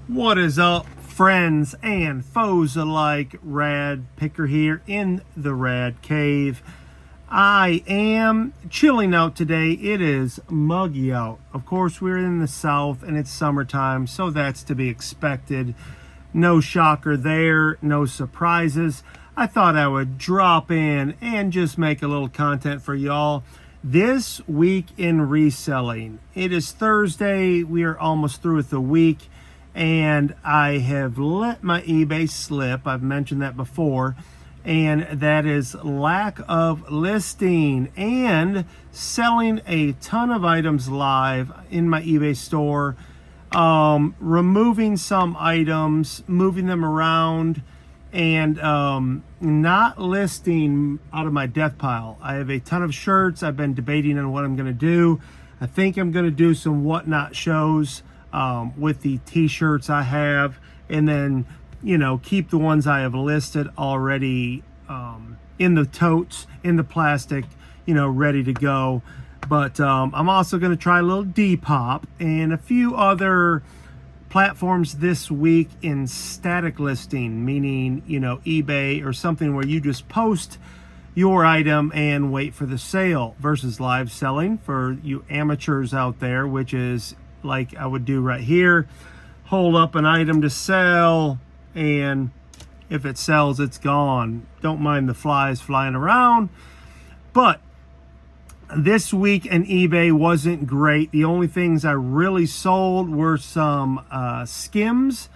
What is up, friends and foes alike? Rad Picker here in the Rad Cave. I am chilling out today. It is muggy out. Of course, we're in the south and it's summertime, so that's to be expected. No shocker there, no surprises. I thought I would drop in and just make a little content for y'all. This week in reselling. It is Thursday. We are almost through with the week. And I have let my eBay slip. I've mentioned that before. And that is lack of listing and selling a ton of items live in my eBay store. Removing some items, moving them around, and not listing out of my death pile. I have a ton of shirts. I've been debating on what I'm going to do. I think I'm going to do some whatnot shows with the t-shirts I have, and then keep the ones I have listed already in the totes, in the plastic, ready to go. But I'm also going to try a little Depop and a few other platforms this week in static listing, meaning eBay or something where you just post your item and wait for the sale, versus live selling for you amateurs out there, which is like I would do right here. Hold up an item to sell, and if it sells, it's gone. Don't mind the flies flying around. But this week in eBay wasn't great. The only things I really sold were some skims.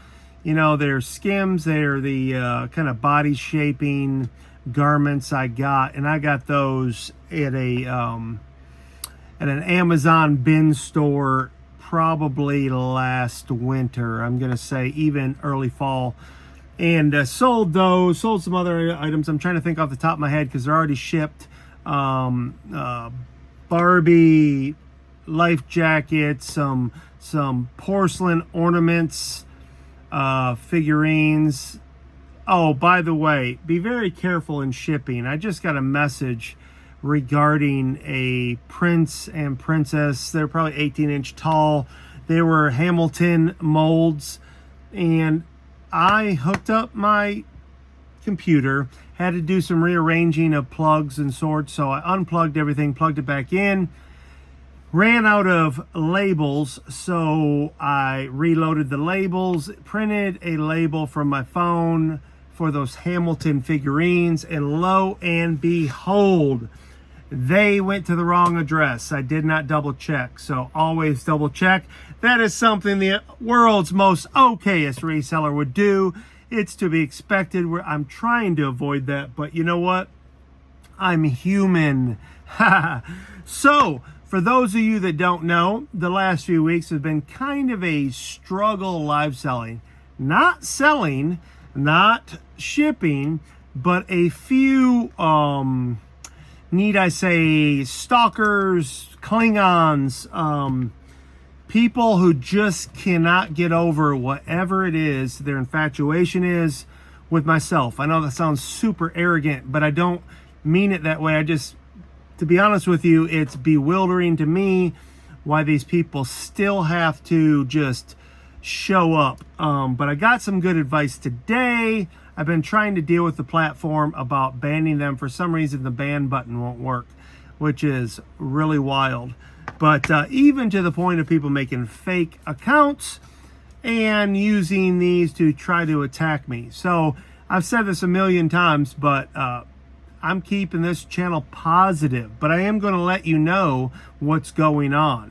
They're skims. They're the kind of body shaping garments I got, and I got those at an Amazon bin store probably last winter. I'm going to say even early fall. And sold some other items. I'm trying to think off the top of my head because they're already shipped. Barbie life jackets, some porcelain ornaments, figurines. Oh, by the way, be very careful in shipping. I just got a message regarding a prince and princess. They're probably 18-inch tall. They were Hamilton molds, and I hooked up my computer, had to do some rearranging of plugs and sorts, so I unplugged everything, plugged it back in, ran out of labels, so I reloaded the labels, printed a label from my phone for those Hamilton figurines, and lo and behold, they went to the wrong address. I did not double check, so always double check. That is something the world's most okayest reseller would do. It's to be expected. I'm trying to avoid that, but you know what? I'm human. So, for those of you that don't know, the last few weeks have been kind of a struggle live selling. Not selling, not shipping, but a few need I say, stalkers, Klingons, people who just cannot get over whatever it is their infatuation is with myself. I know that sounds super arrogant, but I don't mean it that way. To be honest with you, it's bewildering to me why these people still have to just show up. But I got some good advice today. I've been trying to deal with the platform about banning them. For some reason, the ban button won't work, which is really wild. But even to the point of people making fake accounts and using these to try to attack me. So I've said this a million times, but I'm keeping this channel positive. But I am going to let you know what's going on.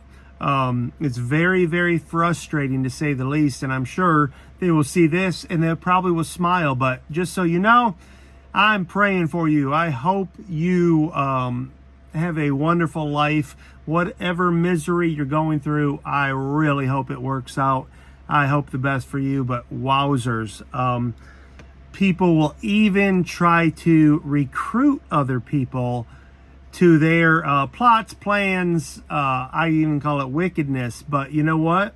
It's very, very frustrating to say the least, and I'm sure they will see this and they probably will smile. But just so you know, I'm praying for you. I hope you have a wonderful life. Whatever misery you're going through, I really hope it works out. I hope the best for you, but wowzers. People will even try to recruit other people to their plots, plans. I even call it wickedness. But you know what?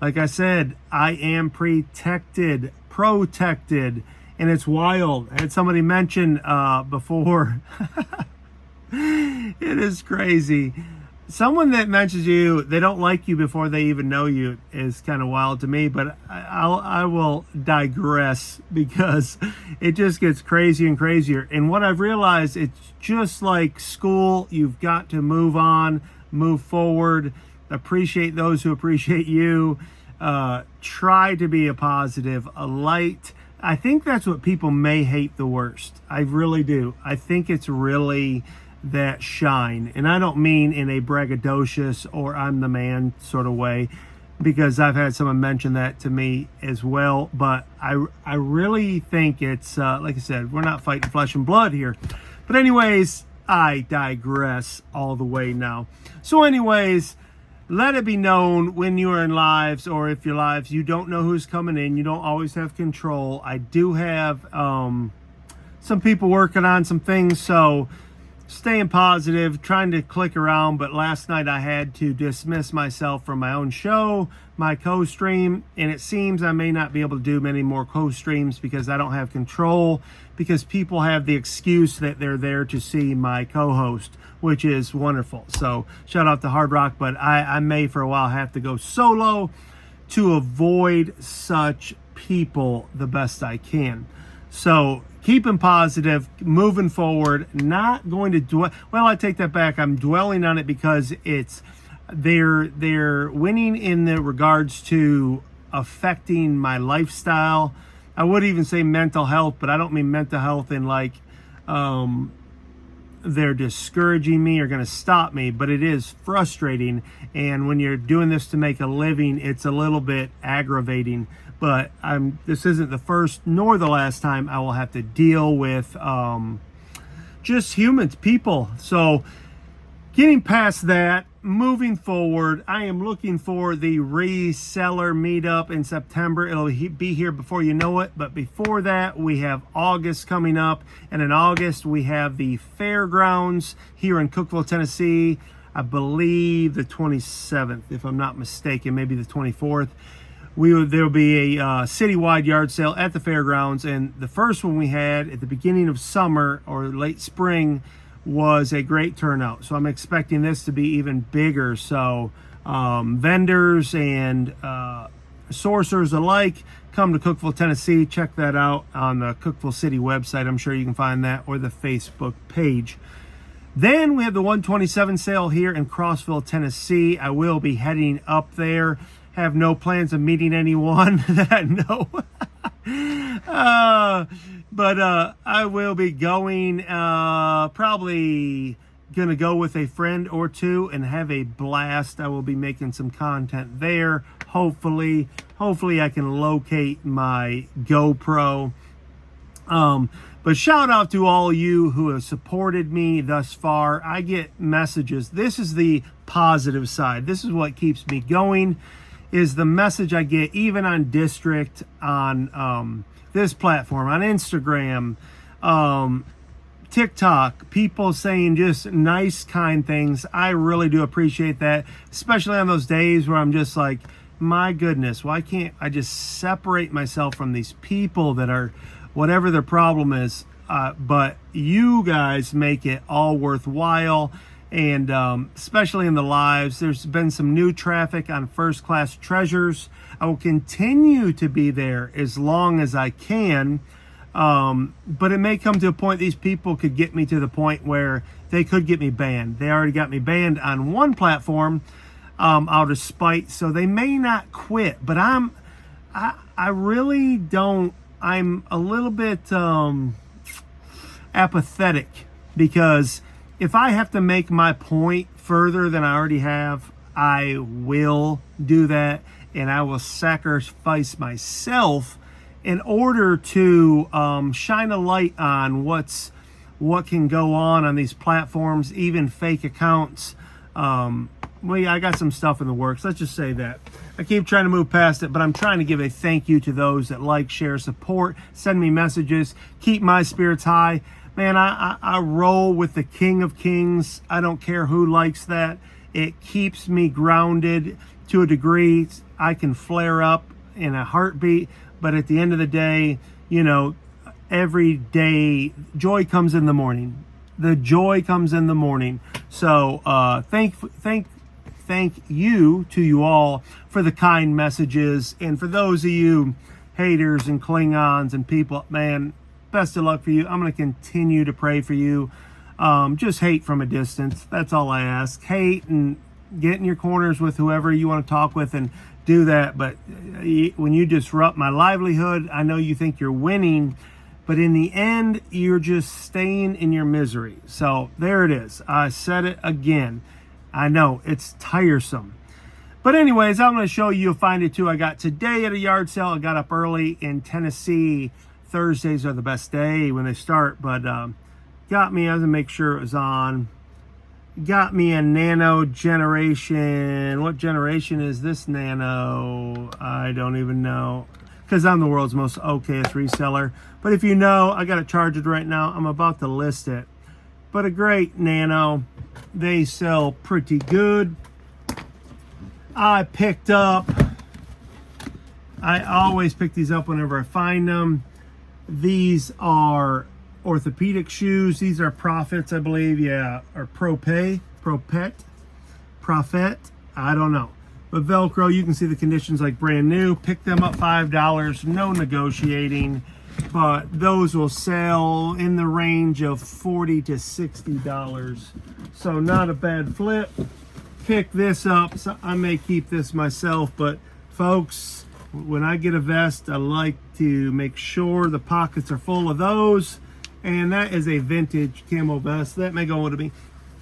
Like I said, I am protected, and it's wild. I had somebody mention before, it is crazy. someone that mentions you, they don't like you before they even know you is kind of wild to me, but I will digress because it just gets crazier and crazier. And what I've realized, it's just like school. You've got to move on, move forward, appreciate those who appreciate you, try to be a positive, a light. I think that's what people may hate the worst. I really do. I think it's really that shine. And I don't mean in a braggadocious or I'm the man sort of way, because I've had someone mention that to me as well. But I really think it's, like I said, we're not fighting flesh and blood here. But anyways, I digress all the way now. So anyways, let it be known when you are in lives, or if your lives, you don't know who's coming in. You don't always have control. I do have some people working on some things, so staying positive, trying to click around. But last night I had to dismiss myself from my own show, my co-stream, and it seems I may not be able to do many more co-streams because I don't have control, because people have the excuse that they're there to see my co-host, which is wonderful. So shout out to Hard Rock, but I may for a while have to go solo to avoid such people the best I can. So keeping positive, moving forward, not going to dwell. Well, I take that back. I'm dwelling on it because they're winning in the regards to affecting my lifestyle. I would even say mental health, but I don't mean mental health in like they're discouraging me or going to stop me, but it is frustrating. And when you're doing this to make a living, it's a little bit aggravating. But this isn't the first nor the last time I will have to deal with just humans, people. So getting past that, moving forward, I am looking for the reseller meetup in September. It'll be here before you know it. But before that, we have August coming up. And in August, we have the fairgrounds here in Cookeville, Tennessee. I believe the 27th, if I'm not mistaken, maybe the 24th. There'll be a citywide yard sale at the fairgrounds. And the first one we had at the beginning of summer or late spring was a great turnout. So I'm expecting this to be even bigger. So vendors and sourcers alike, come to Cookeville, Tennessee. Check that out on the Cookeville City website. I'm sure you can find that, or the Facebook page. Then we have the 127 sale here in Crossville, Tennessee. I will be heading up there. Have no plans of meeting anyone that I know. But I will be going, probably going to go with a friend or two and have a blast. I will be making some content there. Hopefully I can locate my GoPro. But shout out to all you who have supported me thus far. I get messages. This is the positive side. This is what keeps me going, is the message I get even on District, on this platform, on Instagram, TikTok, people saying just nice, kind things. I really do appreciate that, especially on those days where I'm just like, my goodness, why can't I just separate myself from these people that are, whatever their problem is, but you guys make it all worthwhile. And especially in the lives, there's been some new traffic on First Class Treasures. I will continue to be there as long as I can. But it may come to a point these people could get me to the point where they could get me banned. They already got me banned on one platform out of spite, so they may not quit. But I really don't. I'm a little bit apathetic, because if I have to make my point further than I already have, I will do that, and I will sacrifice myself in order to shine a light on what can go on these platforms, even fake accounts. I got some stuff in the works. Let's just say that. I keep trying to move past it, but I'm trying to give a thank you to those that like, share, support, send me messages, keep my spirits high. Man, I roll with the King of Kings. I don't care who likes that. It keeps me grounded to a degree. I can flare up in a heartbeat, but at the end of the day, every day, joy comes in the morning. The joy comes in the morning. So thank you to you all for the kind messages, and for those of you haters and Klingons and people, man, best of luck for you. I'm going to continue to pray for you. Just hate from a distance. That's all I ask. Hate and get in your corners with whoever you want to talk with and do that. But when you disrupt my livelihood, I know you think you're winning, but in the end, you're just staying in your misery. So there it is. I said it again. I know it's tiresome. But anyways, I'm going to show you. You'll find it too. I got today at a yard sale. I got up early in Tennessee. Thursdays are the best day when they start. But got me, I had to make sure it was on. Got me a Nano generation. What generation is this Nano? I don't even know, because I'm the world's most okayest reseller. But if you know, I got it charged right now. I'm about to list it. But a great Nano. They sell pretty good. I always pick these up whenever I find them. These are orthopedic shoes. These are Profits, I believe. Yeah, or Prophet. I don't know. But Velcro, you can see the conditions like brand new. Pick them up $5. No negotiating. But those will sell in the range of $40 to $60. So not a bad flip. Pick this up. So I may keep this myself, but folks, when I get a vest, I like to make sure the pockets are full of those. And that is a vintage camo vest. That may go with me.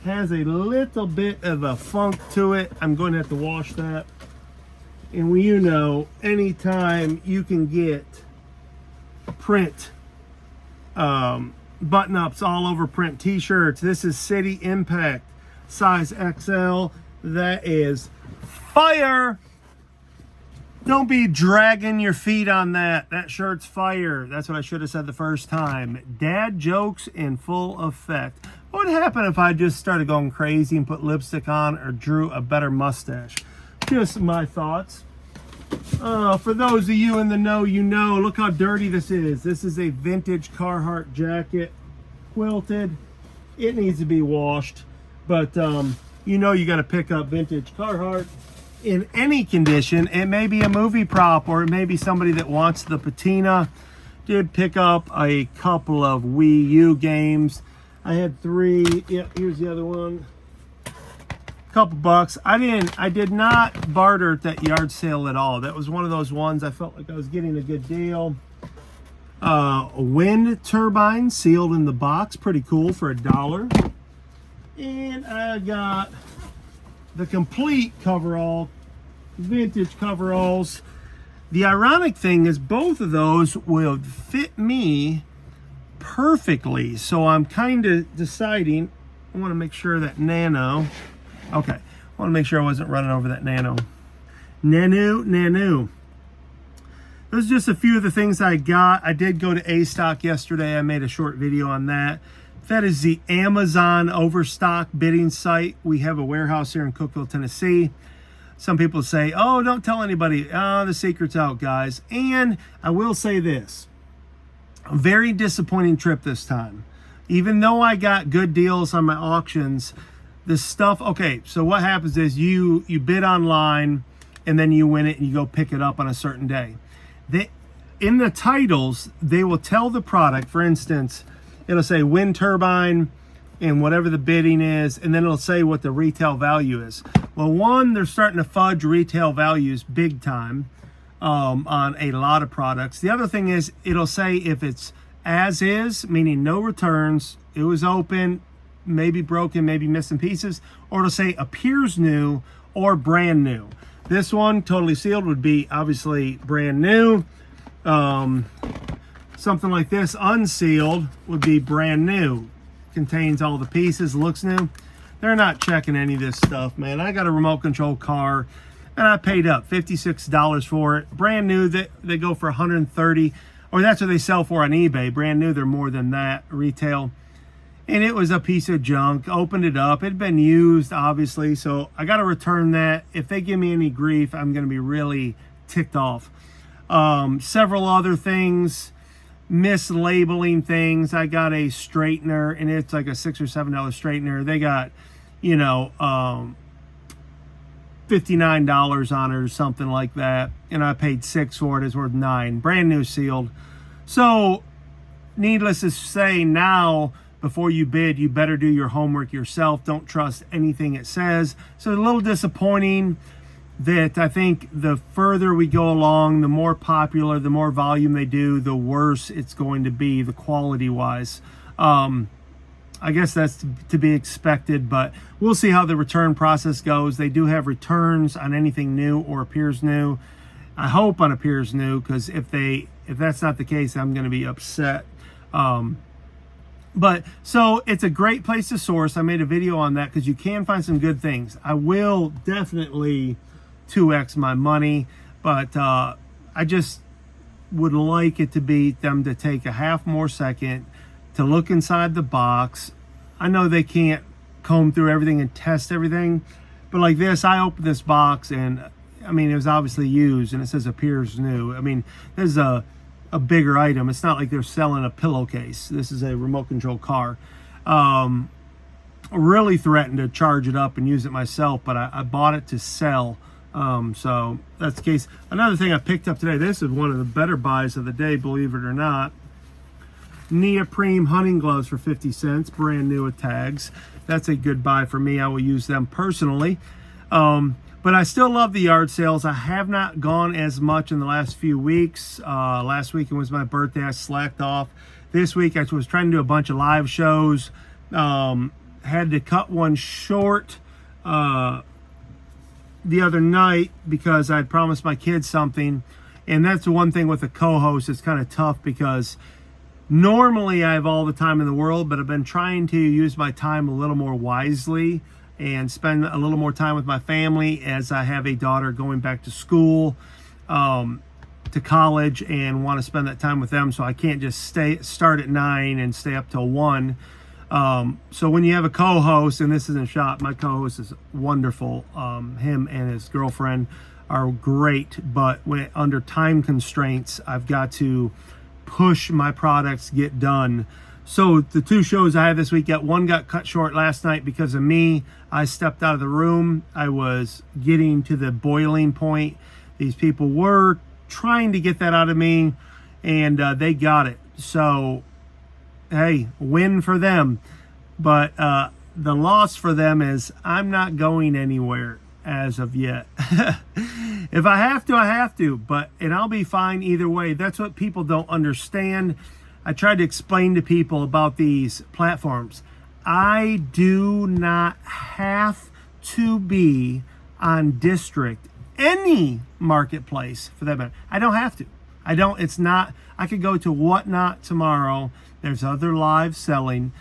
Has a little bit of a funk to it. I'm going to have to wash that. And you know, anytime you can get print button-ups all over print t-shirts. This is City Impact size XL. That is fire. Don't be dragging your feet on that. That shirt's fire. That's what I should have said the first time. Dad jokes in full effect. What would happen if I just started going crazy and put lipstick on or drew a better mustache? Just my thoughts. For those of you in the know, you know, look how dirty this is. This is a vintage Carhartt jacket, quilted. It needs to be washed, but you know, you got to pick up vintage Carhartt in any condition. It may be a movie prop, or it may be somebody that wants the patina. Did pick up a couple of Wii U games. I had 3. Yeah, here's the other one. Couple bucks. I did not barter at that yard sale at all. That was one of those ones I felt like I was getting a good deal. A wind turbine sealed in the box, pretty cool, for $1. And I got the complete coverall, vintage coveralls. The ironic thing is both of those will fit me perfectly, so I'm kind of deciding. I want to make sure that Nano. Okay, I want to make sure I wasn't running over that Nano. Nano. Those are just a few of the things I got. I did go to A-Stock yesterday. I made a short video on that. That is the Amazon Overstock bidding site. We have a warehouse here in Cookeville, Tennessee. Some people say, oh, don't tell anybody. Oh, the secret's out, guys. And I will say this. A very disappointing trip this time. Even though I got good deals on my auctions, the stuff, okay, so what happens is you bid online and then you win it and you go pick it up on a certain day. In the titles, they will tell the product. For instance, it'll say wind turbine and whatever the bidding is, and then it'll say what the retail value is. Well, one, they're starting to fudge retail values big time on a lot of products. The other thing is it'll say if it's as is, meaning no returns, it was open, maybe broken, maybe missing pieces, or it'll say appears new or brand new. This one, totally sealed, would be obviously brand new. Something like this, unsealed, would be brand new. Contains all the pieces, looks new. They're not checking any of this stuff, man. I got a remote control car and I paid up $56 for it. Brand new, they go for $130, or that's what they sell for on eBay. Brand new, they're more than that retail. And it was a piece of junk. Opened it up. It had been used, obviously, so I got to return that. If they give me any grief, I'm going to be really ticked off. Several other things. mislabeling things. I got a straightener, and it's like a $6 or $7 straightener. They got, you know, $59 on it or something like that, and I paid $6 for it. It's worth $9, brand new, sealed. So needless to say, now before you bid, you better do your homework yourself. Don't trust anything it says. So a little disappointing that I think the further we go along, the more popular, the more volume they do, the worse it's going to be, the quality wise. I guess that's to be expected, but we'll see how the return process goes. They do have returns on anything new or appears new. I hope on appears new, because if that's not the case, I'm going to be upset. But so it's a great place to source. I made a video on that because you can find some good things. I will definitely 2x my money, but I just would like it to be them to take a half more second to look inside the box. I know they can't comb through everything and test everything, but like this, I opened this box and I mean, it was obviously used and it says appears new. I mean, this is a bigger item. It's not like they're selling a pillowcase. This is a remote control car. Really threatened to charge it up and use it myself, but I bought it to sell. So that's the case. Another thing I picked up today, this is one of the better buys of the day, believe it or not. Neoprene hunting gloves for 50 cents, brand new with tags. That's a good buy for me. I will use them personally. But I still love the yard sales. I have not gone as much in the last few weeks. Last weekend was my birthday. I slacked off. This week I was trying to do a bunch of live shows. Had to cut one short the other night because I'd promised my kids something. And that's the one thing with a co-host. It's kind of tough because normally I have all the time in the world, but I've been trying to use my time a little more wisely and spend a little more time with my family as I have a daughter going back to school, to college, and want to spend that time with them. So I can't just start at 9 and stay up till 1. So when you have a co-host, and this isn't a shot, my co-host is wonderful. Him and his girlfriend are great, but under time constraints, I've got to push my products, get done. So the two shows I had this week, one got cut short last night because of me. I stepped out of the room. I was getting to the boiling point. These people were trying to get that out of me, and they got it. So, hey, win for them. But the loss for them is I'm not going anywhere as of yet. If I have to, I have to. And I'll be fine either way. That's what people don't understand. I tried to explain to people about these platforms. I do not have to be on District, any marketplace for that matter. I don't have to. It's not, I could go to Whatnot tomorrow. There's other live selling,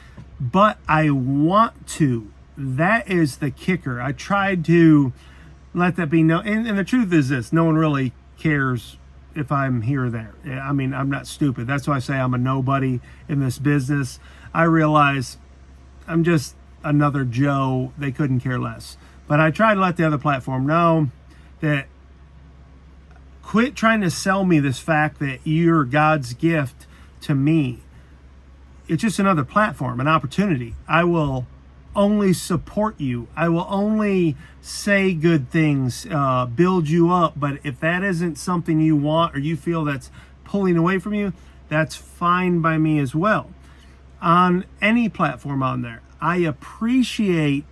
but I want to. That is the kicker. I tried to let that be known. And the truth is this, no one really cares if I'm here or there. I mean, I'm not stupid. That's why I say I'm a nobody in this business. I realize I'm just another Joe. They couldn't care less. But I try to let the other platform know that quit trying to sell me this fact that you're God's gift to me. It's just another platform, an opportunity. I will only support you. I will only say good things, build you up. But if that isn't something you want or you feel that's pulling away from you, that's fine by me as well. On any platform on there, I appreciate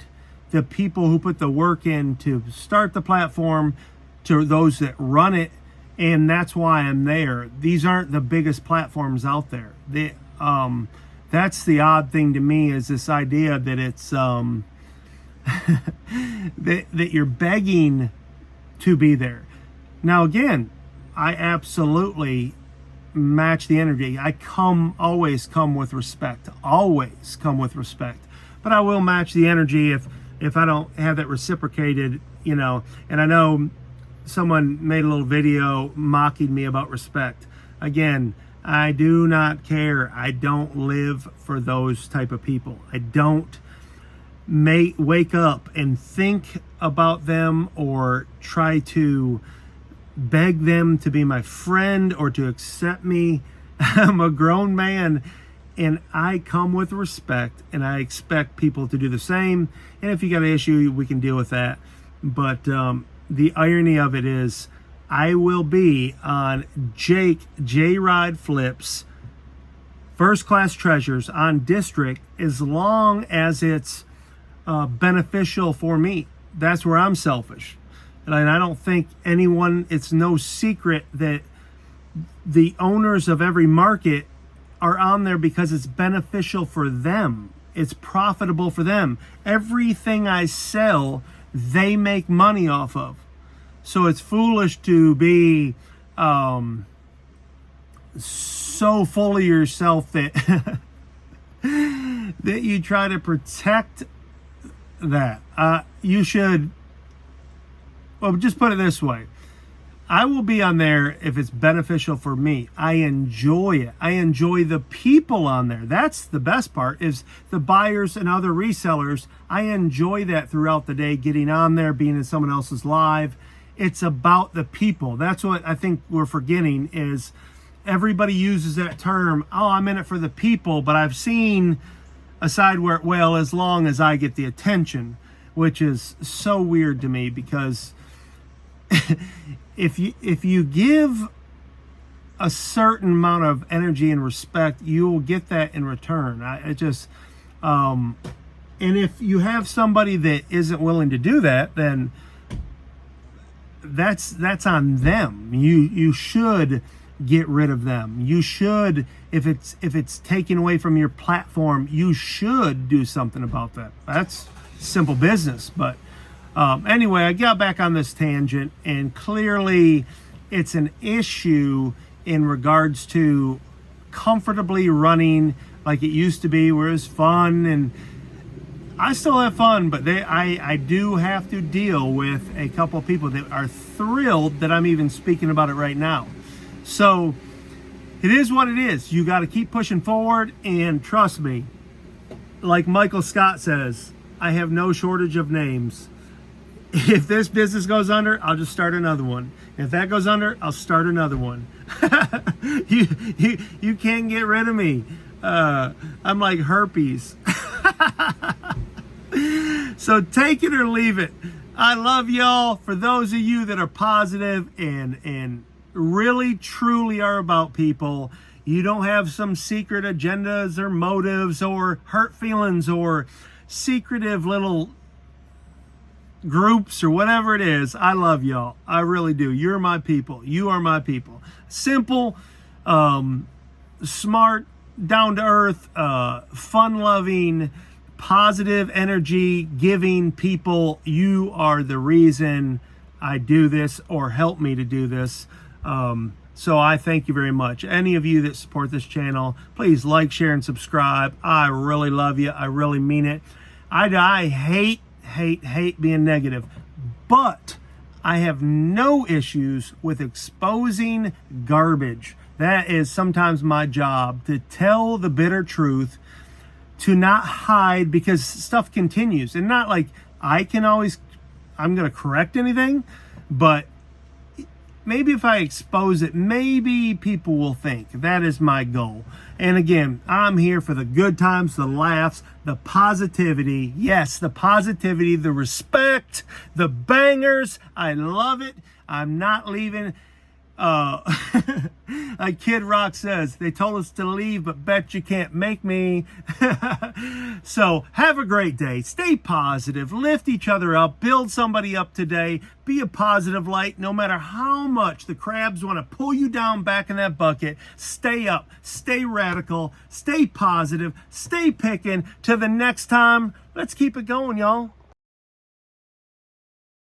the people who put the work in to start the platform, to those that run it, and that's why I'm there. These aren't the biggest platforms out there. That's the odd thing to me, is this idea that it's that you're begging to be there. Now again, I absolutely match the energy. I always come with respect. Always come with respect. But I will match the energy if I don't have that reciprocated, you know. And I know someone made a little video mocking me about respect. Again, I do not care. I don't live for those type of people. I don't wake up and think about them or try to beg them to be my friend or to accept me. I'm a grown man, and I come with respect, and I expect people to do the same. And if you got an issue, we can deal with that. But the irony of it is, I will be on Jake J Ride Flips First Class Treasures on District as long as it's beneficial for me. That's where I'm selfish. And I don't think anyone, it's no secret that the owners of every market are on there because it's beneficial for them. It's profitable for them. Everything I sell, they make money off of. So it's foolish to be so full of yourself that that you try to protect that. You should, well, just put it this way. I will be on there if it's beneficial for me. I enjoy it. I enjoy the people on there. That's the best part, is the buyers and other resellers. I enjoy that throughout the day, getting on there, being in someone else's live. It's about the people. That's what I think we're forgetting, is everybody uses that term, oh, I'm in it for the people, but I've seen a side where, well, as long as I get the attention, which is so weird to me, because if you give a certain amount of energy and respect, you will get that in return. And if you have somebody that isn't willing to do that, then that's on them. You should get rid of them. You should, if it's taken away from your platform, you should do something about that. That's simple business. But anyway, I got back on this tangent, and clearly it's an issue in regards to comfortably running like it used to be, where it's fun, and I still have fun, but I do have to deal with a couple of people that are thrilled that I'm even speaking about it right now. So it is what it is. You got to keep pushing forward, and trust me, like Michael Scott says, I have no shortage of names. If this business goes under, I'll just start another one. If that goes under, I'll start another one. You can't get rid of me. I'm like herpes. So take it or leave it. I love y'all. For those of you that are positive and really truly are about people, you don't have some secret agendas or motives or hurt feelings or secretive little groups or whatever it is. I love y'all. I really do. You're my people. You are my people. Simple, smart, down to earth, fun loving, positive energy giving people. You are the reason I do this, or help me to do this. So I thank you very much. Any of you that support this channel, please like, share, and subscribe. I really love you. I really mean it. I hate being negative, but I have no issues with exposing garbage. That is sometimes my job, to tell the bitter truth, to not hide, because stuff continues. And not like I'm going to correct anything, but maybe if I expose it, maybe people will think. That is my goal. And again, I'm here for the good times, the laughs, the positivity. Yes, the positivity, the respect, the bangers. I love it. I'm not leaving. Like Kid Rock says, they told us to leave, but bet you can't make me. So have a great day. Stay positive. Lift each other up. Build somebody up today. Be a positive light. No matter how much the crabs want to pull you down back in that bucket, stay up. Stay radical. Stay positive. Stay picking. Till the next time, let's keep it going, y'all.